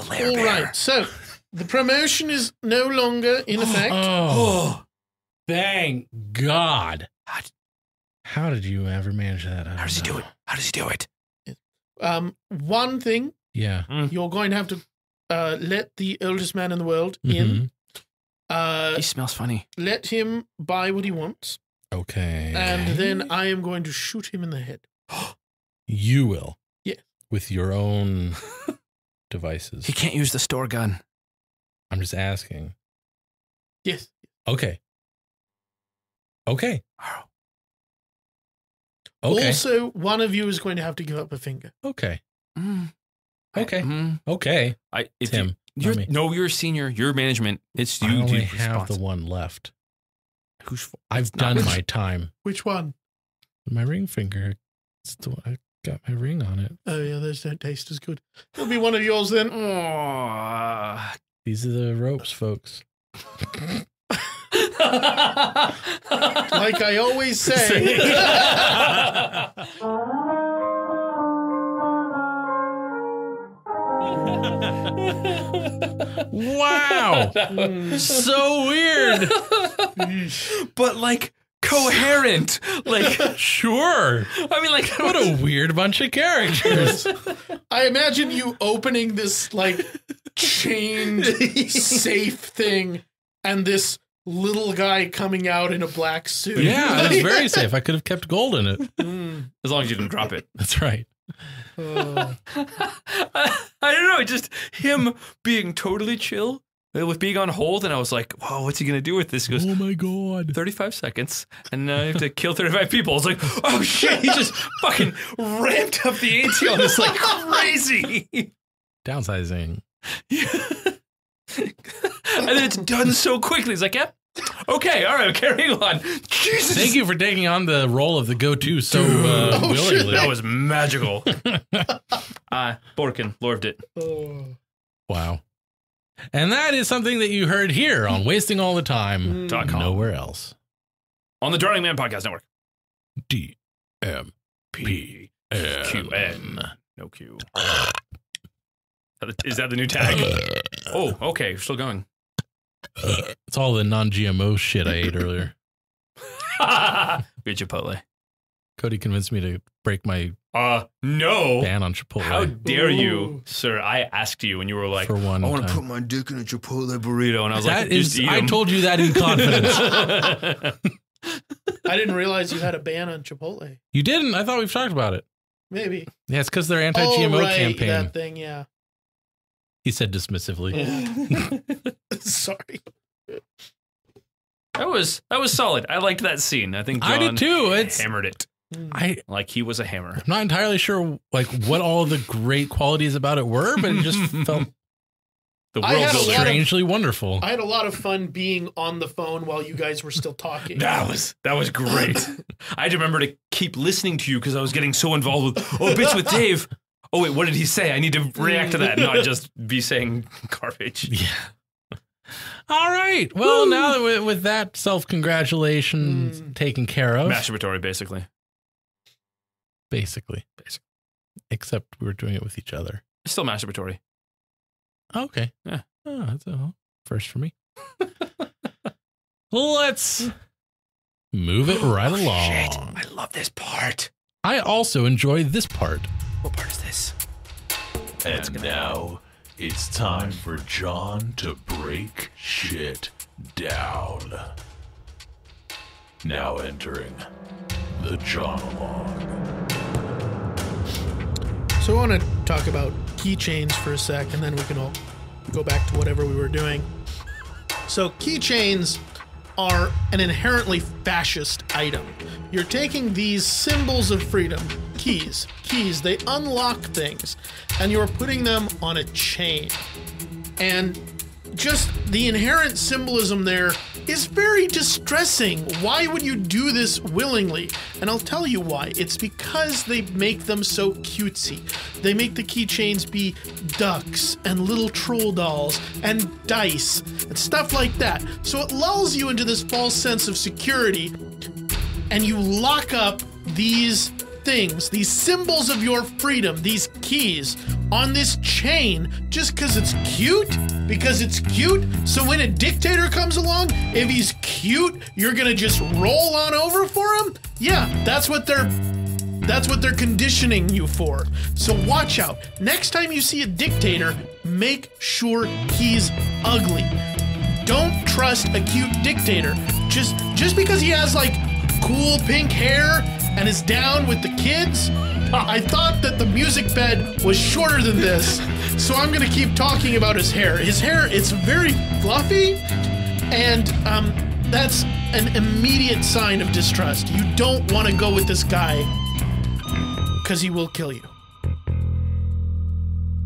lair All bear. right. So the promotion is no longer in effect. Oh, thank God. How did you ever manage that? How does he do it? How does he do it? One thing, Yeah. you're going to have to let the oldest man in the world in. He smells funny. Let him buy what he wants, Okay. and then I am going to shoot him in the head. You will. Yeah. With your own devices. He can't use the store gun. I'm just asking. Yes. Okay. Okay. Also, one of you is going to have to give up a finger. Okay. Mm. Okay. Mm. Okay. If Tim. you're a senior. You're management. It's you. I only dude, have the one left. Who's? I've done my time. Which one? My ring finger. I got my ring on it. Oh, yeah, those don't taste as good. It'll be one of yours then. These are the ropes, folks. Like I always say. Wow. So weird. But like coherent. Like Sure. I mean, like What a weird bunch of characters. I imagine you opening this like chained safe thing and this little guy coming out in a black suit. Yeah, it's very safe. I could have kept gold in it. as long as you didn't drop it. That's right. Oh. I don't know, just him being totally chill with being on hold, and I was like, "Whoa, what's he gonna do with this?" He goes, Oh my God. 35 seconds, and you have to kill 35 people. I was like, "Oh shit!" He just fucking ramped up the ante on us like crazy. Downsizing. And then it's done so quickly. He's like, "Yep, okay, all right, carrying on." Jesus, Thank you for taking on the role of the go-to so willingly. that was magical. Borkin, loved it. Oh. Wow. And that is something that you heard here on Wasting All the Time. .com. Nowhere else. On the Darling Man Podcast Network. DMPQN. QN. No Q. Is that the new tag? Oh, okay. You're still going. It's all the non-GMO shit I ate earlier. Good Chipotle. Cody convinced me to break my No. ban on Chipotle. How dare you, Ooh. sir? I asked you and you were like, For one I want to time. put my dick in a Chipotle burrito. And I was That like, is, just eat I 'em. told you that in confidence. I didn't realize you had a ban on Chipotle. You didn't? I thought we've talked about it. Maybe. Yeah, it's because their anti-GMO Oh, right, campaign. that thing, yeah. He said dismissively. Sorry. That was solid. I liked that scene. I think John I did too. It's hammered it I'm like he was a hammer. not entirely sure like what all the great qualities about it were, but it just felt The I world had a builder. lot of- strangely wonderful. I had a lot of fun being on the phone while you guys were still talking. That was great. I had to remember to keep listening to you because I was getting so involved with bits with Dave. Oh wait, what did he say? I need to react to that, not just be saying garbage. Yeah. All right. Well, now that with that self-congratulations taken care of, Masturbatory, basically. basically. Except we were doing it with each other. Still masturbatory. Okay. Yeah. Oh, that's a first for me. Let's move it right along. Shit, I love this part. I also enjoy this part. What part is this? And now it's time for John to break shit down. Now entering the Jonologue. So I want to talk about keychains for a sec, and then we can all go back to whatever we were doing. So keychains are an inherently fascist item. You're taking these symbols of freedom, keys, they unlock things, and you're putting them on a chain. And just the inherent symbolism there is very distressing. Why would you do this willingly? And I'll tell you why. It's because they make them so cutesy. They make the keychains be ducks and little troll dolls and dice and stuff like that. So it lulls you into this false sense of security, and you lock up these things, these symbols of your freedom, these keys, on this chain just because it's cute? Because it's cute? So when a dictator comes along, if he's cute, you're gonna just roll on over for him? Yeah, that's what they're conditioning you for. So watch out. Next time you see a dictator, make sure he's ugly. Don't trust a cute dictator. Just because he has like cool pink hair and is down with the kids. I thought that the music bed was shorter than this, so I'm going to keep talking about his hair. His hair, it's very fluffy, and that's an immediate sign of distrust. You don't want to go with this guy because he will kill you.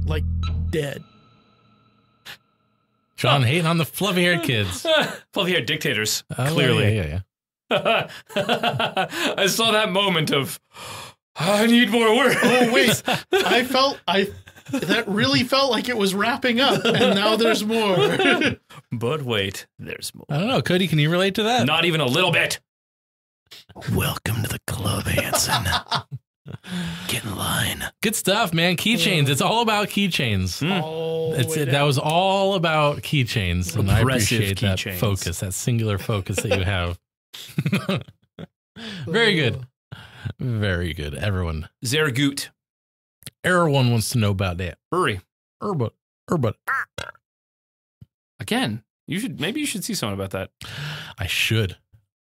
Like, dead. John hating on the fluffy-haired kids. Fluffy-haired dictators, Oh, clearly. Yeah. I saw that moment of, I need more words. Oh, wait. That really felt like it was wrapping up, and now there's more. But wait, there's more. I don't know. Cody, can you relate to that? Not even a little bit. Welcome to the club, Hanson. Get in line. Good stuff, man. Keychains. It's all about keychains. That was all about keychains, and I Oppressive appreciate that keychains. focus, that singular focus that you have. Very good. Very good. Everyone Zergoot. wants to know about that. Hurry. But Again, maybe you should see someone about that. I should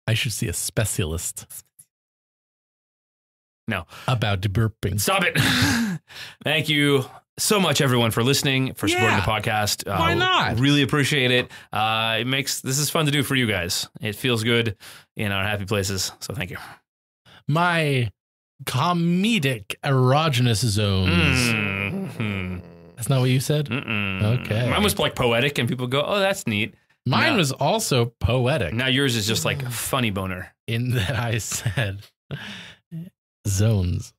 see a specialist. No. About deburping. Stop it. Thank you so much, everyone, for listening, for supporting the podcast. Why not? Really appreciate it. This is fun to do for you guys. It feels good in our happy places. So thank you. My comedic erogenous zones. Mm-hmm. That's not what you said? Okay. Mine was like poetic, and people go, oh, that's neat. Mine was also poetic. Now yours is just like funny boner. In that I said zones.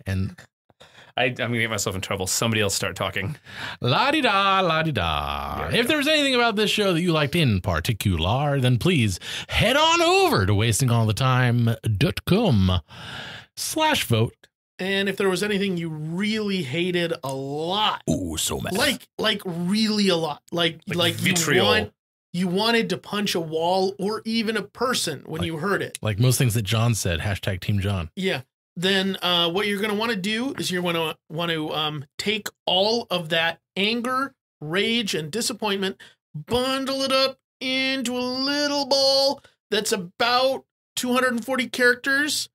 And I'm going to get myself in trouble. Somebody else start talking. la-di-da, la-di-da. There we If go. there's anything about this show that you liked in particular, then please head on over to wastingallthetime.com/vote. And if there was anything you really hated a lot, Ooh, so mad. like really a lot, like vitriol. you wanted to punch a wall or even a person when you heard it. Like most things that John said, hashtag Team John. Yeah. Then what you're going to want to do is you're going to want to take all of that anger, rage, and disappointment, bundle it up into a little ball that's about 240 characters,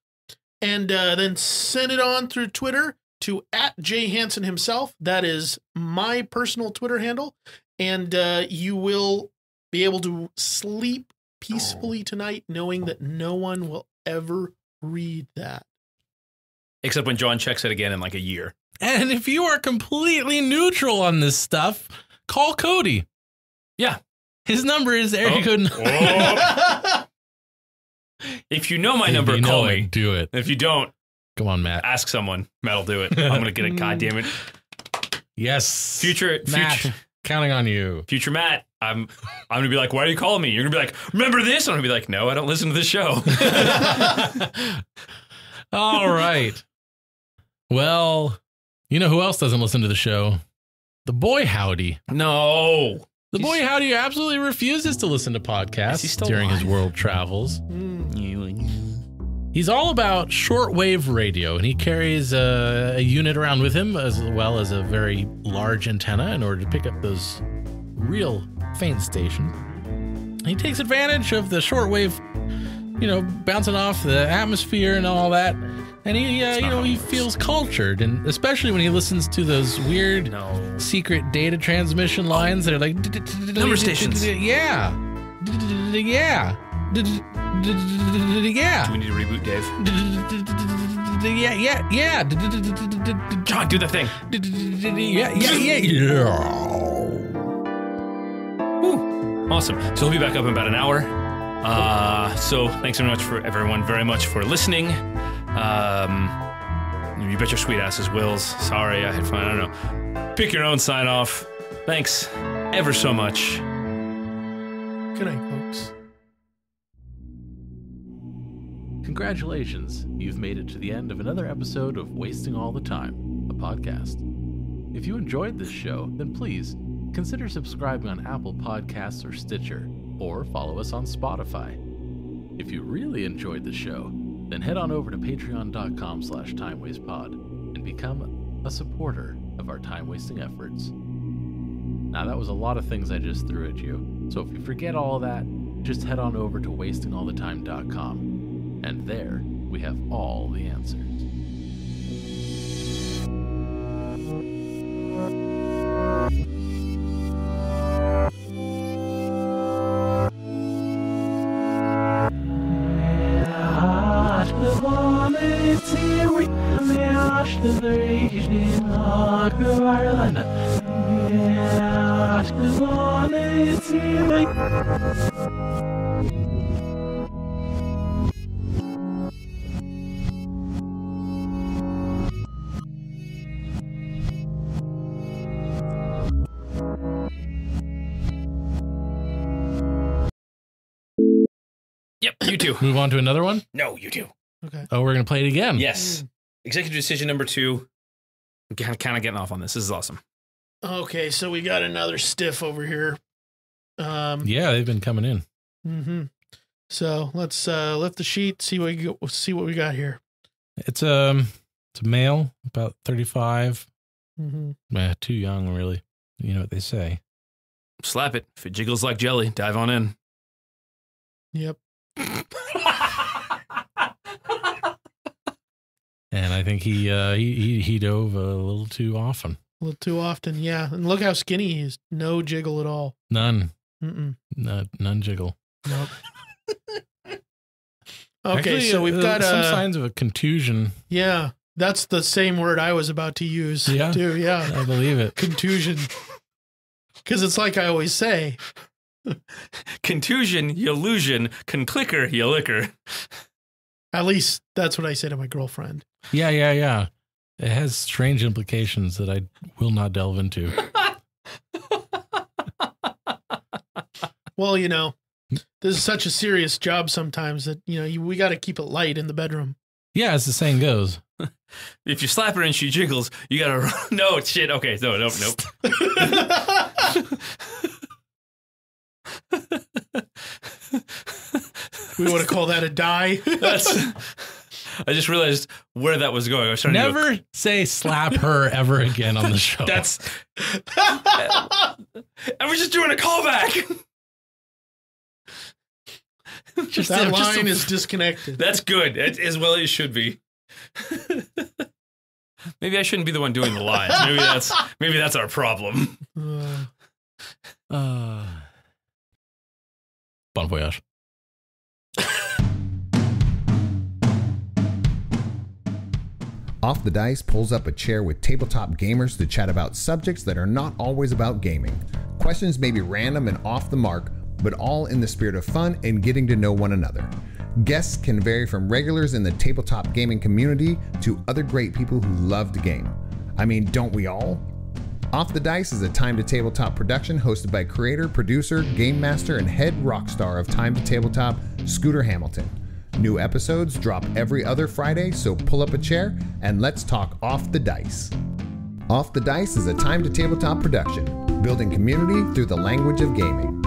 and then send it on through Twitter to @JHanson himself. That is my personal Twitter handle. And you will be able to sleep peacefully tonight knowing that no one will ever read that. Except when John checks it again in like a year. And if you are completely neutral on this stuff, call Cody. Yeah. His number is area code. If you know my If number, you know call it, me. do it. If you don't, Come on, Matt. ask someone. Matt'll do it. I'm going to get it. God damn it. Yes. Future Matt, counting on you. Future Matt, I'm going to be like, why are you calling me? You're going to be like, remember this? I'm going to be like, no, I don't listen to this show. All right. Well, you know who else doesn't listen to the show? The boy Howdy. No. The boy Howdy absolutely refuses to listen to Is he podcasts still during his alive? world travels. He's all about shortwave radio, and he carries a unit around with him as well as a very large antenna in order to pick up those real faint stations. And he takes advantage of the shortwave, bouncing off the atmosphere and all that. And he feels cultured, and especially when he listens to those weird secret data transmission lines that are like Number stations. Yeah. Yeah. Do we need to reboot Dave? Yeah. John, do the thing. Yeah. Woo. Awesome. So we'll be back up in about an hour. So thanks very much for listening. You bet your sweet asses, Wills. Sorry, I had fun. I don't know. Pick your own sign off. Thanks ever so much. Good night, folks. Congratulations, you've made it to the end of another episode of Wasting All the Time, a podcast. If you enjoyed this show, then please consider subscribing on Apple Podcasts or Stitcher, or follow us on Spotify. If you really enjoyed the show, then head on over to patreon.com/timewastepod and become a supporter of our time-wasting efforts. Now, that was a lot of things I just threw at you, so if you forget all of that, just head on over to wastingallthetime.com, and there we have all the answers. Yep, you two. Move on to another one? No, you two. Okay. Oh, we're going to play it again. Yes. Executive decision number 2. I'm kind of getting off on this. This is awesome. Okay, so we got another stiff over here. Yeah, they've been coming in. Mm-hmm. So let's lift the sheet, see what we got here. It's a male, about 35. Mm-hmm. Too young, really. You know what they say. Slap it. If it jiggles like jelly, dive on in. Yep. And I think he dove a little too often. A little too often, yeah. And look how skinny he is. No jiggle at all. None. Mm-mm. None jiggle. Nope. Okay, Actually, so we've got some signs of a contusion. Yeah, that's the same word I was about to use. Yeah? Too, yeah. I believe it. Contusion. Because it's like I always say. Contusion, you illusion. Conclicker, you liquor. At least that's what I say to my girlfriend. Yeah. It has strange implications that I will not delve into. Well, you know, this is such a serious job sometimes that, you know, we got to keep it light in the bedroom. Yeah, as the saying goes. If you slap her and she jiggles, you gotta... No, shit. Okay, no, nope. We want to call that a die. I just realized where that was going. I was trying Never to say slap her ever again on the show. That's... I was just doing a callback. That line is disconnected. That's good. As well as should be. Maybe I shouldn't be the one doing the lines. Maybe that's our problem. Bon voyage. Off the Dice pulls up a chair with tabletop gamers to chat about subjects that are not always about gaming. Questions may be random and off the mark, but all in the spirit of fun and getting to know one another. Guests can vary from regulars in the tabletop gaming community to other great people who love to game. I mean, don't we all? Off the Dice is a Time to Tabletop production hosted by creator, producer, game master, and head rock star of Time to Tabletop, Scooter Hamilton. New episodes drop every other Friday, so pull up a chair and let's talk Off the Dice. Off the Dice is a Time to Tabletop production, building community through the language of gaming.